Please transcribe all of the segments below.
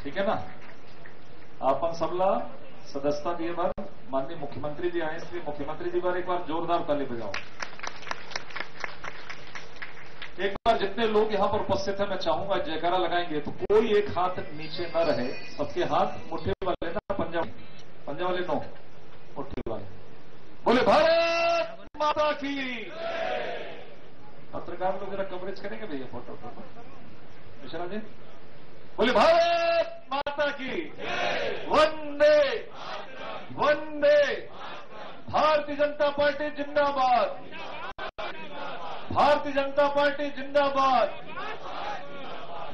ठीक है ना। आपण सबला सदस्यता दिए बार माननीय मुख्यमंत्री जी आए, इसलिए मुख्यमंत्री जी पर एक बार जोरदार ताली बजाओ। एक बार जितने लोग यहां पर उपस्थित हैं, मैं चाहूंगा जयकारा लगाएंगे तो कोई एक हाथ नीचे न रहे, सबके हाथ मुट्ठी वाले ना, पंजा वाले नो, मुट्ठी वाले। बोले भारत माता की। पत्रकार लोग जरा कवरेज करेंगे भैया फोटो मिश्रा जी। बोले भारत माता की। वंदे वंदे। भारतीय जनता पार्टी जिंदाबाद। भारतीय जनता पार्टी जिंदाबाद।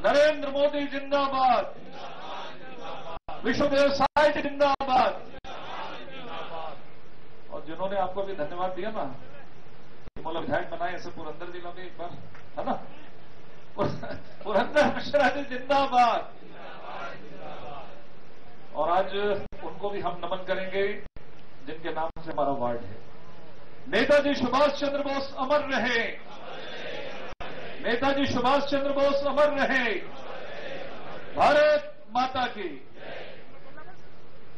नरेंद्र मोदी जिंदाबाद। विश्व देव साहित्य जिंदाबाद। और जिन्होंने आपको भी धन्यवाद दिया ना, मोला विधायक बनाए ऐसे पुरंदर जिला में एक बार, है ना, पुरंदर मिश्रा जी जिंदाबाद। और आज उनको भी हम नमन करेंगे जिनके नाम से हमारा वार्ड है। नेताजी सुभाष चंद्र बोस अमर रहे। नेताजी सुभाष चंद्र बोस अमर रहे। भारत माता की।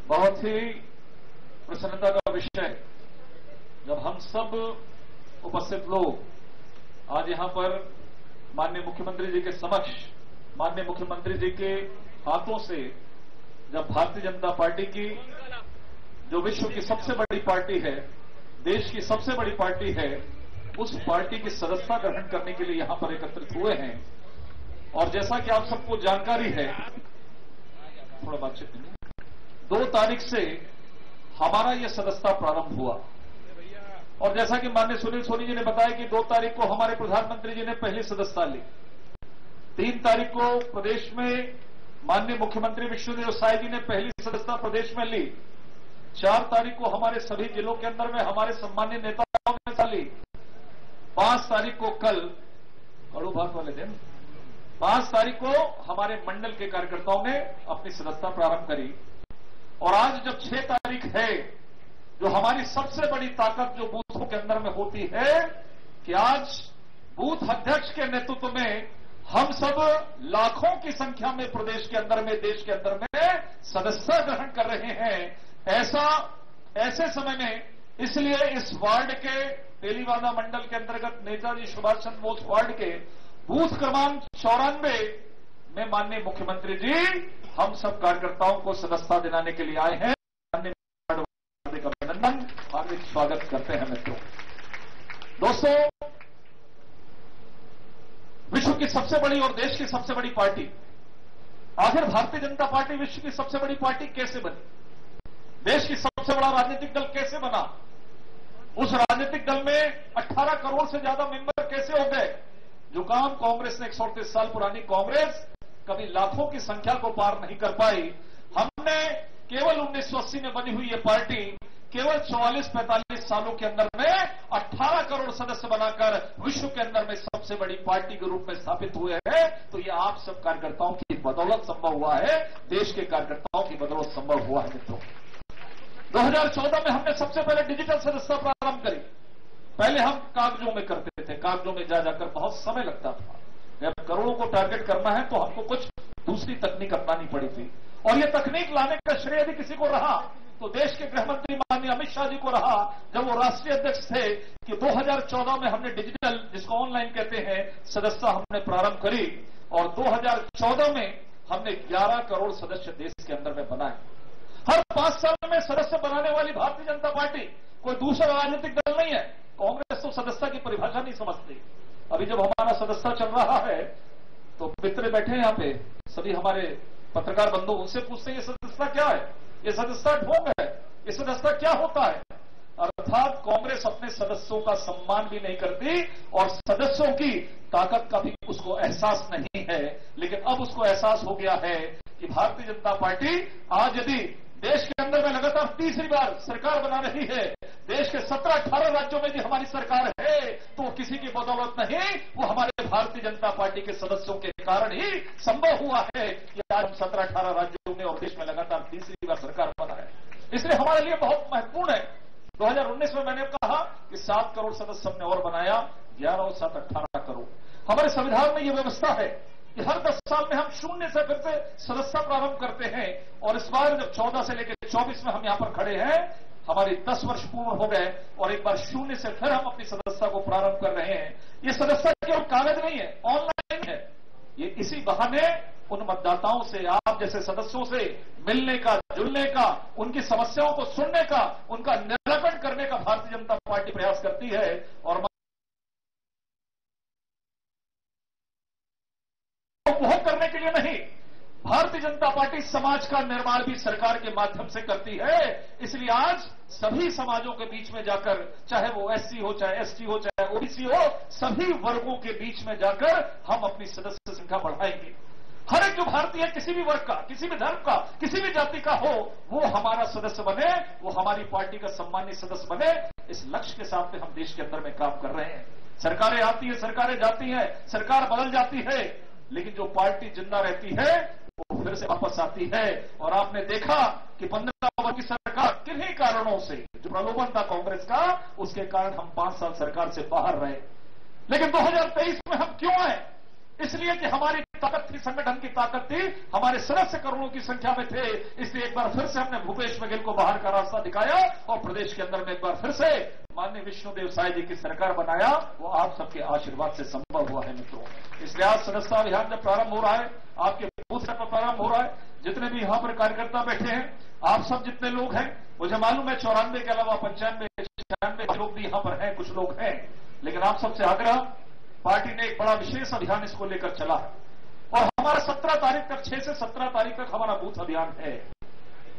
बहुत ही प्रसन्नता का विषय जब हम सब उपस्थित लोग आज यहां पर माननीय मुख्यमंत्री जी के समक्ष, माननीय मुख्यमंत्री जी के हाथों से जब भारतीय जनता पार्टी की, जो विश्व की सबसे बड़ी पार्टी है, देश की सबसे बड़ी पार्टी है, उस पार्टी की सदस्यता ग्रहण करने के लिए यहां पर एकत्रित हुए हैं। और जैसा कि आप सबको जानकारी है, थोड़ा बातचीत नहीं, 2 तारीख से हमारा यह सदस्यता प्रारंभ हुआ। और जैसा कि माननीय सुनील सोनी जी ने बताया कि 2 तारीख को हमारे प्रधानमंत्री जी ने पहली सदस्यता ली, 3 तारीख को प्रदेश में माननीय मुख्यमंत्री विष्णुदेव साय जी ने पहली सदस्यता प्रदेश में ली, 4 तारीख को हमारे सभी जिलों के अंदर में हमारे सम्मानित नेताओं ने ली, 5 तारीख को कल कड़ू भात वाले दिन 5 तारीख को हमारे मंडल के कार्यकर्ताओं ने अपनी सदस्यता प्रारंभ करी। और आज जब 6 तारीख है, जो हमारी सबसे बड़ी ताकत जो बूथों के अंदर में होती है, कि आज बूथ अध्यक्ष के नेतृत्व में हम सब लाखों की संख्या में प्रदेश के अंदर में, देश के अंदर में सदस्यता ग्रहण कर रहे हैं। ऐसे समय में इसलिए इस वार्ड के तेलीवादा मंडल के अंतर्गत नेताजी सुभाष चंद्र बोस वार्ड के बूथ क्रमांक 94 में माननीय मुख्यमंत्री जी हम सब कार्यकर्ताओं को सदस्यता दिलाने के लिए आए हैं। हार्दिक अभिनंदन, हार्दिक स्वागत करते हैं मित्रों। दोस्तों, विश्व की सबसे बड़ी और देश की सबसे बड़ी पार्टी, आखिर भारतीय जनता पार्टी विश्व की सबसे बड़ी पार्टी कैसे बनी? देश की सबसे बड़ा राजनीतिक दल कैसे बना? उस राजनीतिक दल में 18 करोड़ से ज्यादा मेंबर कैसे हो गए? जो काम कांग्रेस ने 138 साल पुरानी कांग्रेस कभी लाखों की संख्या को पार नहीं कर पाई, हमने केवल 1980 में बनी हुई ये पार्टी केवल 44-45 सालों के अंदर में 18 करोड़ सदस्य बनाकर विश्व के अंदर में सबसे बड़ी पार्टी के रूप में स्थापित हुए हैं। तो ये आप सब कार्यकर्ताओं की बदौलत संभव हुआ है, देश के कार्यकर्ताओं की बदौलत संभव हुआ है मित्रों। 2014 में हमने सबसे पहले डिजिटल सदस्यता प्रारंभ करी। पहले हम कागजों में करते थे, कागजों में जा जाकर बहुत समय लगता था। जब करोड़ों को टारगेट करना है तो हमको कुछ दूसरी तकनीक अपनानी पड़ी थी। और यह तकनीक लाने का श्रेय यदि किसी को रहा तो देश के गृह मंत्री माननीय अमित शाह जी को रहा, जब वो राष्ट्रीय अध्यक्ष थे, कि 2014 में हमने डिजिटल, जिसको ऑनलाइन कहते हैं, सदस्यता हमने प्रारंभ करी। और 2014 में हमने 11 करोड़ सदस्य देश के अंदर में बनाए। हर 5 साल में सदस्य बनाने वाली भारतीय जनता पार्टी कोई दूसरा राजनीतिक दल नहीं है। कांग्रेस तो सदस्यता की परिभाषा नहीं समझती। अभी जब हमारा सदस्यता चल रहा है तो मित्र बैठे हैं यहां पे, सभी हमारे पत्रकार बंधु, उनसे पूछते हैं ये सदस्यता क्या है? ये सदस्यता ढोंग है, ये सदस्यता क्या होता है? अर्थात कांग्रेस अपने सदस्यों का सम्मान भी नहीं करती और सदस्यों की ताकत का भी उसको एहसास नहीं है। लेकिन अब उसको एहसास हो गया है कि भारतीय जनता पार्टी आज यदि देश के अंदर में लगातार तीसरी बार सरकार बना रही है, देश के 17-18 राज्यों में भी हमारी सरकार है, तो किसी की बदौलत नहीं, वो हमारे भारतीय जनता पार्टी के सदस्यों के कारण ही संभव हुआ है कि आज हम 17-18 राज्यों में और देश में लगातार तीसरी बार सरकार बना है। इसलिए हमारे लिए बहुत महत्वपूर्ण है। 2019 में मैंने कहा कि 7 करोड़ सदस्य हमने और बनाया, 11 और 7 18 करोड़। हमारे संविधान में यह व्यवस्था है कि हर 10 साल में हम शून्य से फिर से सदस्यता प्रारंभ करते हैं और इस बार जब 14 से लेकर 24 में हम यहां पर खड़े हैं, हमारे 10 वर्ष पूर्ण हो गए और एक बार शून्य से फिर हम अपनी सदस्यता को प्रारंभ कर रहे हैं। ये सदस्यता केवल कागज नहीं है, ऑनलाइन है। ये इसी बहाने उन मतदाताओं से, आप जैसे सदस्यों से मिलने का, जुड़ने का, उनकी समस्याओं को सुनने का, उनका निराकरण करने का भारतीय जनता पार्टी प्रयास करती है। और उपभोग करने के लिए नहीं, भारतीय जनता पार्टी समाज का निर्माण भी सरकार के माध्यम से करती है। इसलिए आज सभी समाजों के बीच में जाकर, चाहे वो एससी हो, चाहे एसटी हो, चाहे ओबीसी हो, सभी वर्गों के बीच में जाकर हम अपनी सदस्य संख्या बढ़ाएंगे। हर एक जो भारतीय है, किसी भी वर्ग का, किसी भी धर्म का, किसी भी जाति का हो, वो हमारा सदस्य बने, वो हमारी पार्टी का सम्मानित सदस्य बने। इस लक्ष्य के साथ में हम देश के अंदर में काम कर रहे हैं। सरकारें आती है, सरकारें जाती हैं, सरकार बदल जाती है, लेकिन जो पार्टी जिंदा रहती है वो फिर से वापस आती है। और आपने देखा कि 15 वर्ष की सरकार किन्हीं कारणों से, जो प्रलोभन था कांग्रेस का, उसके कारण हम 5 साल सरकार से बाहर रहे। लेकिन 2023 में हम क्यों आए? इसलिए कि हमारी ताकत थी, संगठन की ताकत थी, हमारे सदस्य करोड़ों की संख्या में थे। इसलिए एक बार फिर से हमने भूपेश बघेल को बाहर का रास्ता दिखाया और प्रदेश के अंदर में एक बार फिर से माननीय विष्णुदेव साय जी की सरकार बनाया। वो आप सबके आशीर्वाद से संभव हुआ है मित्रों। इसलिए आज सदस्यता अभियान जब प्रारंभ हो रहा है, आपके बूथ पर प्रारंभ हो रहा है, जितने भी यहां पर कार्यकर्ता बैठे हैं, आप सब जितने लोग हैं, मुझे मालूम है 94 के अलावा 95 96 लोग भी यहां पर हैं, कुछ लोग हैं, लेकिन आप सबसे आग्रह, पार्टी ने एक बड़ा विशेष अभियान इसको लेकर चला है और हमारा 17 तारीख तक, 6 से 17 तारीख तक हमारा बूथ अभियान है।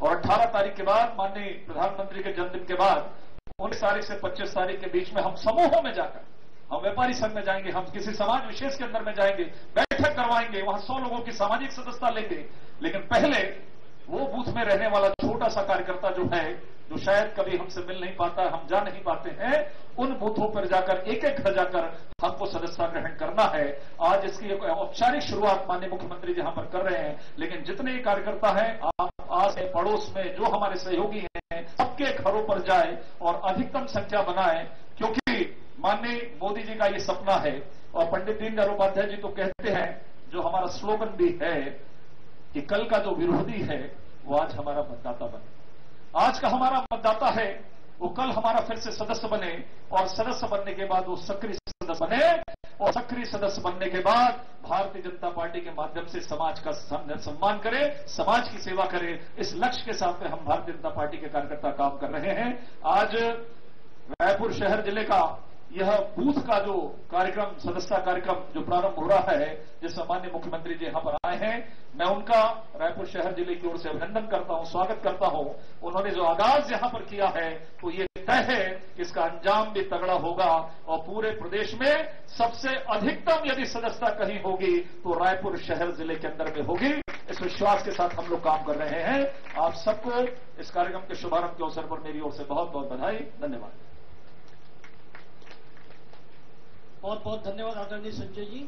और 18 तारीख के बाद, माननीय प्रधानमंत्री के जन्मदिन के बाद, 19 तारीख से 25 तारीख के बीच में हम समूहों में जाकर, हम व्यापारी संघ में जाएंगे, हम किसी समाज विशेष के अंदर में जाएंगे, बैठक करवाएंगे, वहां 100 लोगों की सामाजिक सदस्यता लेंगे। लेकिन पहले वो बूथ में रहने वाला छोटा सा कार्यकर्ता जो है, जो शायद कभी हमसे मिल नहीं पाता, हम जा नहीं पाते हैं, उन बूथों पर जाकर, एक एक घर जाकर हमको सदस्यता ग्रहण करना है। आज इसकी एक औपचारिक शुरुआत माननीय मुख्यमंत्री जी यहां पर कर रहे हैं, लेकिन जितने कार्यकर्ता हैं, आप आस पड़ोस में जो हमारे सहयोगी हैं, सबके घरों पर जाए और अधिकतम संख्या बनाए, क्योंकि माननीय मोदी जी का ये सपना है। और पंडित दीनदयाल उपाध्याय जी तो कहते हैं, जो हमारा स्लोगन भी है, कि कल का जो विरोधी है वो आज हमारा मतदाता बने। आज का हमारा मतदाता है वो कल हमारा फिर से सदस्य बने, और सदस्य बनने के बाद वो सक्रिय सदस्य बने, और सक्रिय सदस्य बनने के बाद भारतीय जनता पार्टी के माध्यम से समाज का सम्मान करे, समाज की सेवा करे। इस लक्ष्य के साथ में हम भारतीय जनता पार्टी के कार्यकर्ता काम कर रहे हैं। आज रायपुर शहर जिले का यह बूथ का जो कार्यक्रम, सदस्यता कार्यक्रम जो प्रारंभ हो रहा है, जिसमें माननीय मुख्यमंत्री जी यहां पर आए हैं, मैं उनका रायपुर शहर जिले की ओर से अभिनंदन करता हूं, स्वागत करता हूं। उन्होंने जो आगाज यहां पर किया है, तो ये तय है कि इसका अंजाम भी तगड़ा होगा और पूरे प्रदेश में सबसे अधिकतम यदि सदस्यता कहीं होगी तो रायपुर शहर जिले के अंदर में होगी। इस विश्वास के साथ हम लोग काम कर रहे हैं। आप सबको इस कार्यक्रम के शुभारंभ के अवसर पर मेरी ओर से बहुत बहुत बधाई, धन्यवाद। बहुत बहुत धन्यवाद आदरणीय संजय जी।